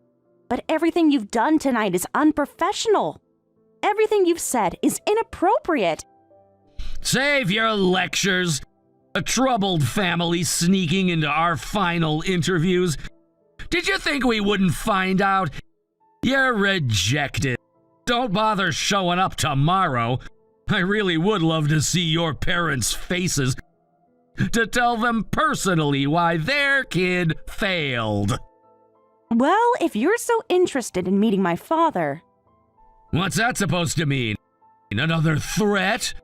But everything you've done tonight is unprofessional. Everything you've said is inappropriate. Save your lectures. A troubled family sneaking into our final interviews. Did you think we wouldn't find out? You're rejected. Don't bother showing up tomorrow. I really would love to see your parents' faces. To tell them personally why their kid failed. Well, if you're so interested in meeting my father... What's that supposed to mean? Another threat?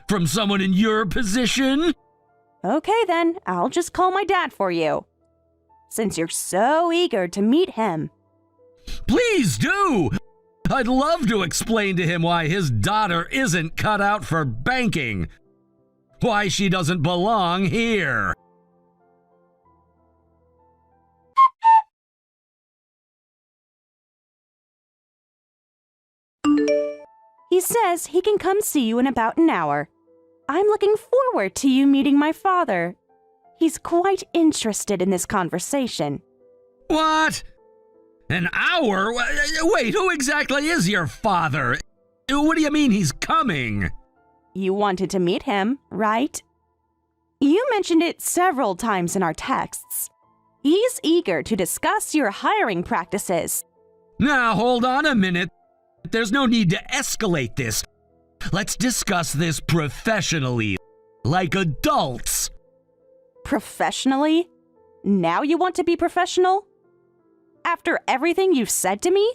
From someone in your position? Okay then, I'll just call my dad for you. Since you're so eager to meet him. Please do! I'd love to explain to him why his daughter isn't cut out for banking. Why she doesn't belong here. He says he can come see you in about an hour. I'm looking forward to you meeting my father. He's quite interested in this conversation. What? An hour? Wait, who exactly is your father? What do you mean he's coming? You wanted to meet him, right? You mentioned it several times in our texts. He's eager to discuss your hiring practices. Now, hold on a minute. There's no need to escalate this. Let's discuss this professionally, like adults. Professionally? Now you want to be professional? After everything you've said to me?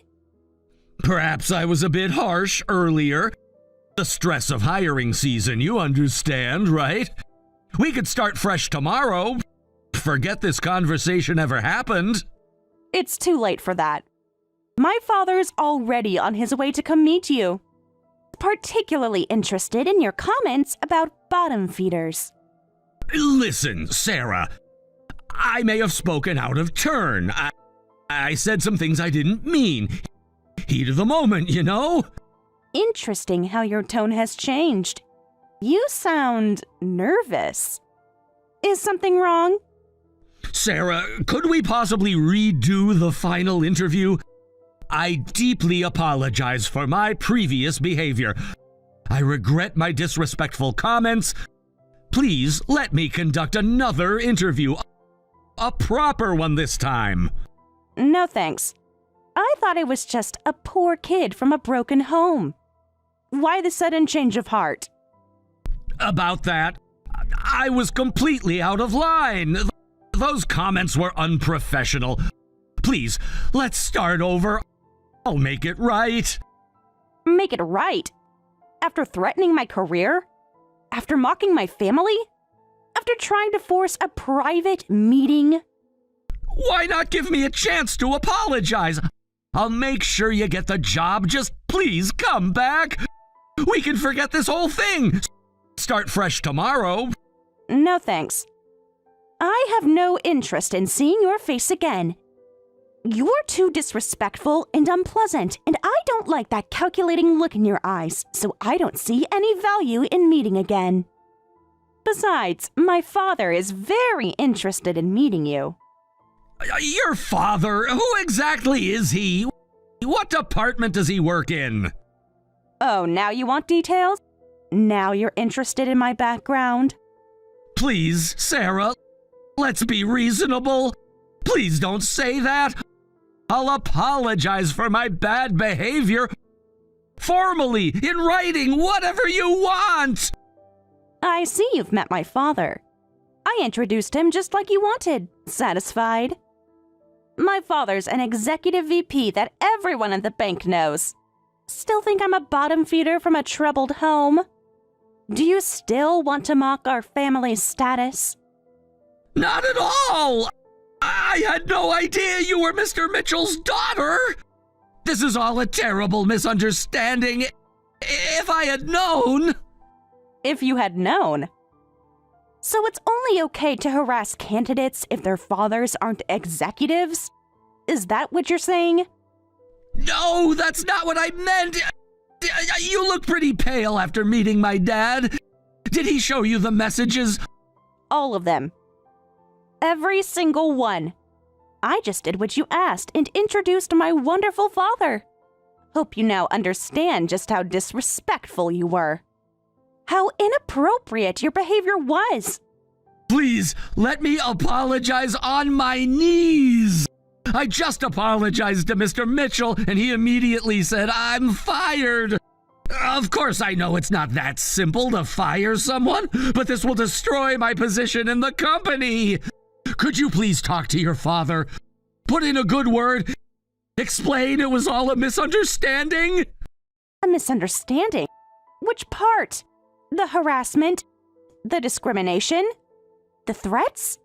Perhaps I was a bit harsh earlier. The stress of hiring season, you understand, right? We could start fresh tomorrow. Forget this conversation ever happened. It's too late for that. My father's already on his way to come meet you. Particularly interested in your comments about bottom feeders. Listen, Sarah. I may have spoken out of turn. I said some things I didn't mean. Heat of the moment, you know? Interesting how your tone has changed. You sound nervous. Is something wrong? Sarah, could we possibly redo the final interview? I deeply apologize for my previous behavior. I regret my disrespectful comments. Please let me conduct another interview. A proper one this time. No thanks. I thought I was just a poor kid from a broken home. Why the sudden change of heart? About that, I was completely out of line. Those comments were unprofessional. Please, let's start over. I'll make it right. Make it right? After threatening my career? After mocking my family? After trying to force a private meeting? Why not give me a chance to apologize? I'll make sure you get the job. Just please come back. We can forget this whole thing. Start fresh tomorrow. No thanks. I have no interest in seeing your face again. You're too disrespectful and unpleasant, and I don't like that calculating look in your eyes, so I don't see any value in meeting again. Besides, my father is very interested in meeting you. Your father? Who exactly is he? What department does he work in? Oh, now you want details? Now you're interested in my background? Please, Sarah, let's be reasonable. Please don't say that. I'll apologize for my bad behavior. Formally, in writing, whatever you want. I see you've met my father. I introduced him just like you wanted. Satisfied? My father's an executive VP that everyone at the bank knows. Still think I'm a bottom feeder from a troubled home? Do you still want to mock our family's status? Not at all! I had no idea you were Mr. Mitchell's daughter! This is all a terrible misunderstanding. If I had known... If you had known. So it's only okay to harass candidates if their fathers aren't executives? Is that what you're saying? No, that's not what I meant! You look pretty pale after meeting my dad. Did he show you the messages? All of them. Every single one. I just did what you asked and introduced my wonderful father. Hope you now understand just how disrespectful you were. How inappropriate your behavior was. Please, let me apologize on my knees. I just apologized to Mr. Mitchell, and he immediately said, I'm fired. Of course, I know it's not that simple to fire someone, but this will destroy my position in the company. Could you please talk to your father? Put in a good word. Explain it was all a misunderstanding. A misunderstanding? Which part? The harassment? The discrimination? The threats?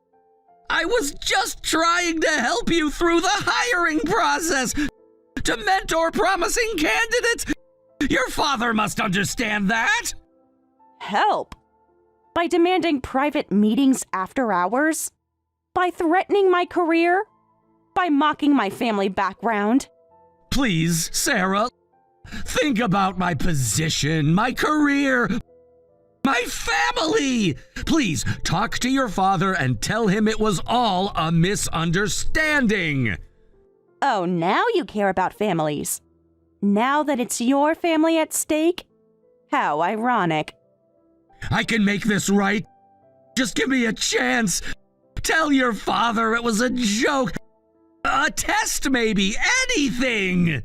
I was just trying to help you through the hiring process, to mentor promising candidates. Your father must understand that. Help? By demanding private meetings after hours? By threatening my career? By mocking my family background? Please, Sarah, think about my position, my career, my family! Please, talk to your father and tell him it was all a misunderstanding. Oh, now you care about families. Now that it's your family at stake? How ironic. I can make this right. Just give me a chance. Tell your father it was a joke. A test, maybe. Anything.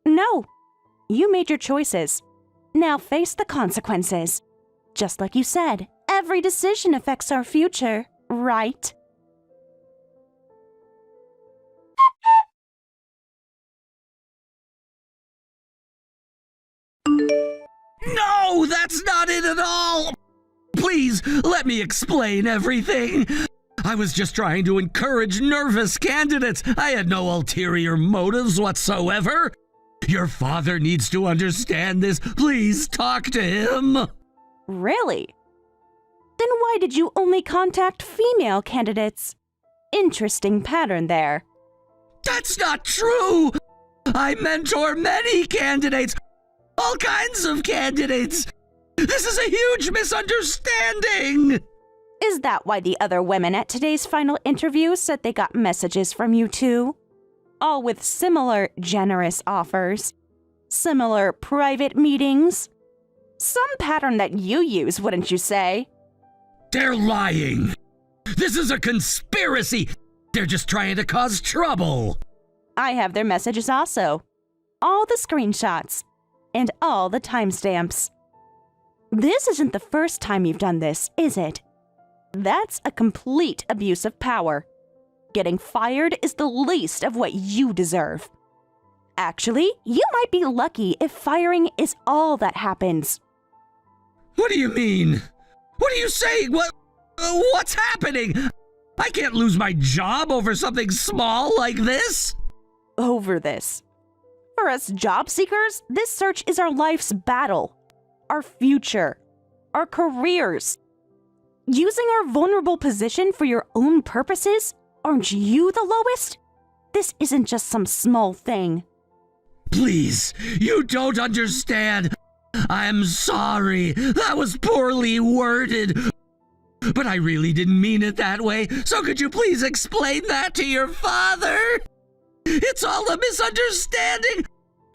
No. You made your choices. Now face the consequences. Just like you said, every decision affects our future, right? No, that's not it at all. Please, let me explain everything. I was just trying to encourage nervous candidates. I had no ulterior motives whatsoever. Your father needs to understand this. Please talk to him. Really? Then why did you only contact female candidates? Interesting pattern there. That's not true. I mentor many candidates. All kinds of candidates. This is a huge misunderstanding. Is that why the other women at today's final interview said they got messages from you too? All with similar generous offers, similar private meetings. Some pattern that you use, wouldn't you say? They're lying. This is a conspiracy! They're just trying to cause trouble! I have their messages also. All the screenshots. And all the timestamps. This isn't the first time you've done this, is it? That's a complete abuse of power. Getting fired is the least of what you deserve. Actually, you might be lucky if firing is all that happens. What do you mean? What are you saying? What's happening? I can't lose my job over something small like this. Over this. For us job seekers, this search is our life's battle, our future, our careers. Using our vulnerable position for your own purposes, aren't you the lowest? This isn't just some small thing. Please, you don't understand. I'm sorry. That was poorly worded. But I really didn't mean it that way. So could you please explain that to your father? It's all a misunderstanding.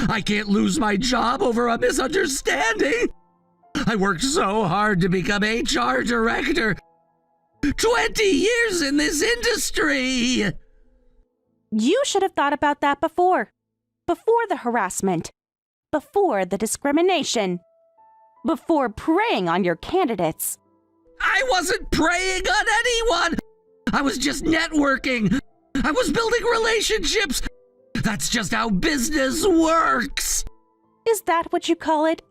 I can't lose my job over a misunderstanding. I worked so hard to become HR director. 20 years in this industry. You should have thought about that before. Before the harassment. Before the discrimination. Before preying on your candidates. I wasn't preying on anyone. I was just networking. I was building relationships. That's just how business works. Is that what you call it?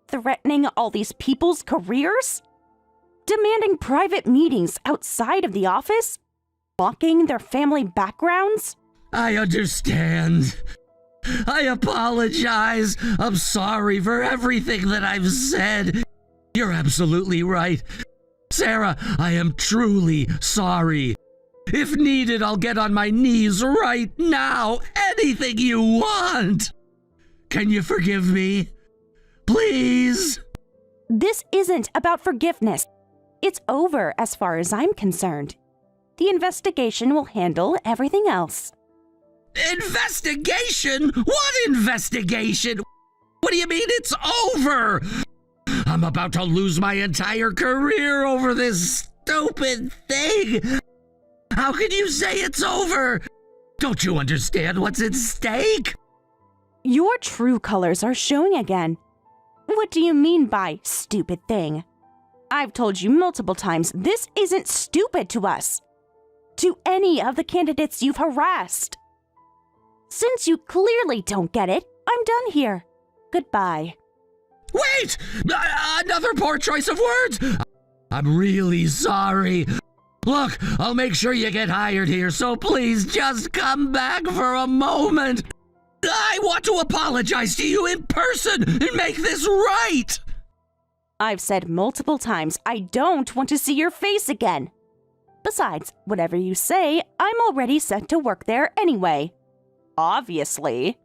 Threatening all these people's careers? Demanding private meetings outside of the office? Mocking their family backgrounds? I understand. I apologize. I'm sorry for everything that I've said. You're absolutely right. Sarah, I am truly sorry. If needed, I'll get on my knees right now. Anything you want. Can you forgive me? Please? This isn't about forgiveness. It's over as far as I'm concerned. The investigation will handle everything else. Investigation? What investigation? What do you mean it's over? I'm about to lose my entire career over this stupid thing. How can you say it's over? Don't you understand what's at stake? Your true colors are showing again. What do you mean by stupid thing? I've told you multiple times this isn't stupid to us. To any of the candidates you've harassed. Since you clearly don't get it, I'm done here. Goodbye. Wait! Another poor choice of words! I'm really sorry. Look, I'll make sure you get hired here, so please just come back for a moment. I want to apologize to you in person and make this right. I've said multiple times I don't want to see your face again. Besides, whatever you say, I'm already set to work there anyway. Obviously.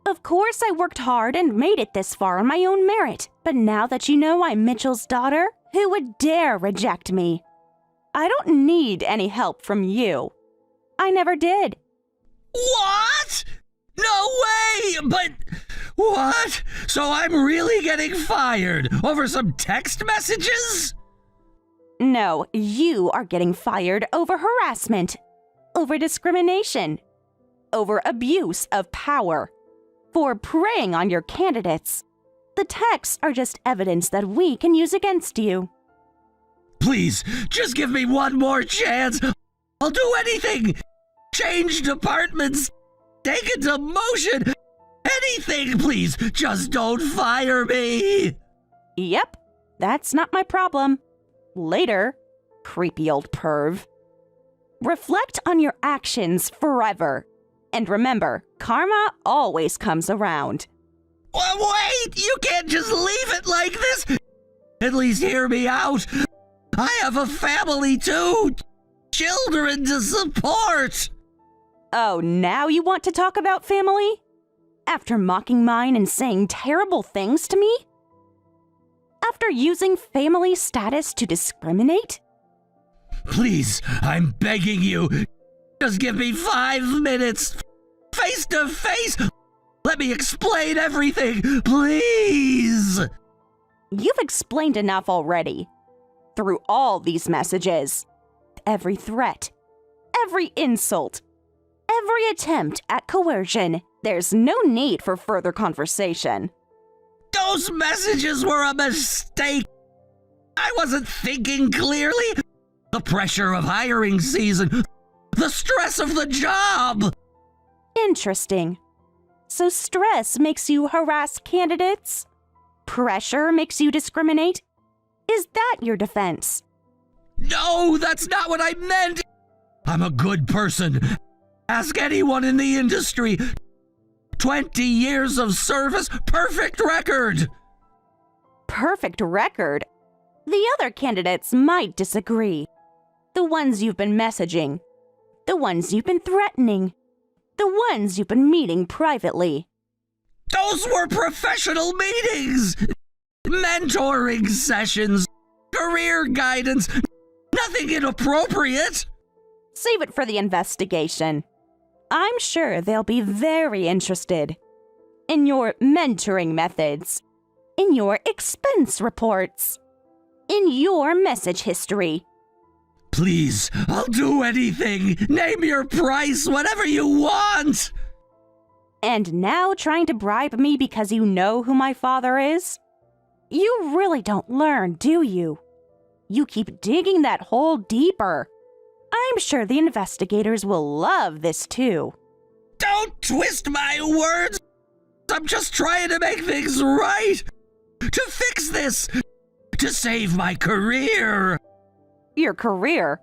Of course I worked hard and made it this far on my own merit, but now that you know I'm Mitchell's daughter, who would dare reject me? I don't need any help from you. I never did. What? No way! But what? So I'm really getting fired over some text messages? No, you are getting fired over harassment, over discrimination, over abuse of power, for preying on your candidates. The texts are just evidence that we can use against you. Please, just give me one more chance. I'll do anything. Change departments. Take a demotion. Anything, please. Just don't fire me. Yep, that's not my problem. Later, creepy old perv. Reflect on your actions forever. And remember, karma always comes around. Wait, you can't just leave it like this. At least hear me out. I have a family too. Children to support. Oh, now you want to talk about family? After mocking mine and saying terrible things to me? After using family status to discriminate? Please, I'm begging you. Just give me 5 minutes. Face to face. Let me explain everything, please. You've explained enough already. Through all these messages. every threat, every insult, every attempt at coercion. There's no need for further conversation. Those messages were a mistake. I wasn't thinking clearly. The pressure of hiring season, the stress of the job. Interesting. So stress makes you harass candidates? Pressure makes you discriminate? Is that your defense? No, that's not what I meant. I'm a good person. Ask anyone in the industry. 20 years of service, perfect record. Perfect record? The other candidates might disagree. The ones you've been messaging. The ones you've been threatening. The ones you've been meeting privately. Those were professional meetings. Mentoring sessions. Career guidance. Nothing inappropriate. Save it for the investigation. I'm sure they'll be very interested in your mentoring methods, in your expense reports, in your message history. Please, I'll do anything. Name your price, whatever you want. And now trying to bribe me because you know who my father is? You really don't learn, do you? You keep digging that hole deeper. I'm sure the investigators will love this too. Don't twist my words. I'm just trying to make things right. To fix this. To save my career. Your career?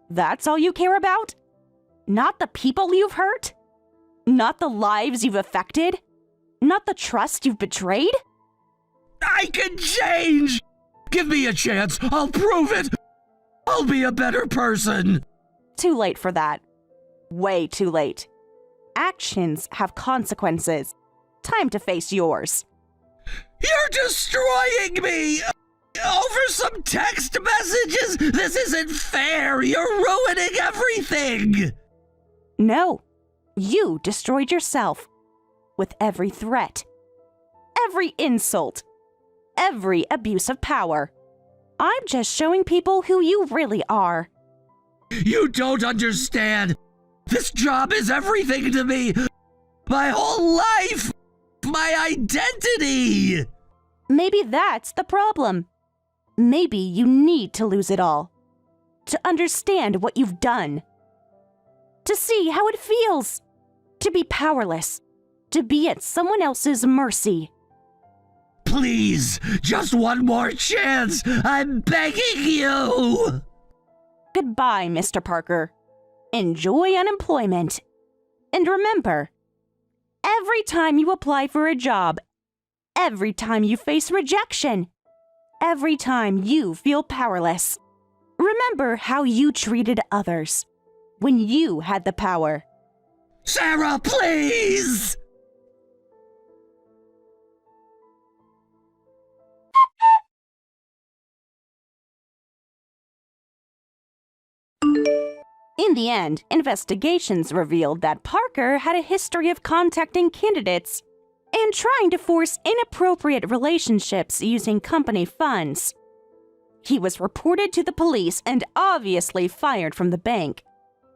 That's all you care about? Not the people you've hurt? Not the lives you've affected? Not the trust you've betrayed? I can change. Give me a chance. I'll prove it. I'll be a better person. Too late for that. Way too late. Actions have consequences. Time to face yours. You're destroying me! Over some text messages? This isn't fair! You're ruining everything! No, you destroyed yourself. With every threat, every insult, every abuse of power. I'm just showing people who you really are. You don't understand. This job is everything to me. My whole life. My identity. Maybe that's the problem. Maybe you need to lose it all. To understand what you've done. To see how it feels. To be powerless. To be at someone else's mercy. Please, just one more chance. I'm begging you. Goodbye, Mr. Parker. Enjoy unemployment. And remember, every time you apply for a job, every time you face rejection, every time you feel powerless, remember how you treated others when you had the power. Sarah, please! In the end, investigations revealed that Parker had a history of contacting candidates and trying to force inappropriate relationships using company funds. He was reported to the police and obviously fired from the bank.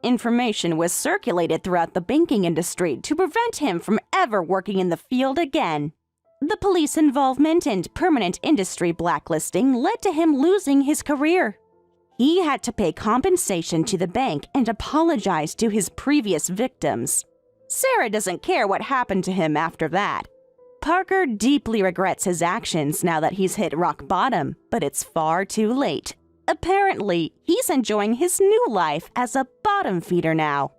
Information was circulated throughout the banking industry to prevent him from ever working in the field again. The police involvement and permanent industry blacklisting led to him losing his career. He had to pay compensation to the bank and apologize to his previous victims. Sarah doesn't care what happened to him after that. Parker deeply regrets his actions now that he's hit rock bottom, but it's far too late. Apparently, he's enjoying his new life as a bottom feeder now.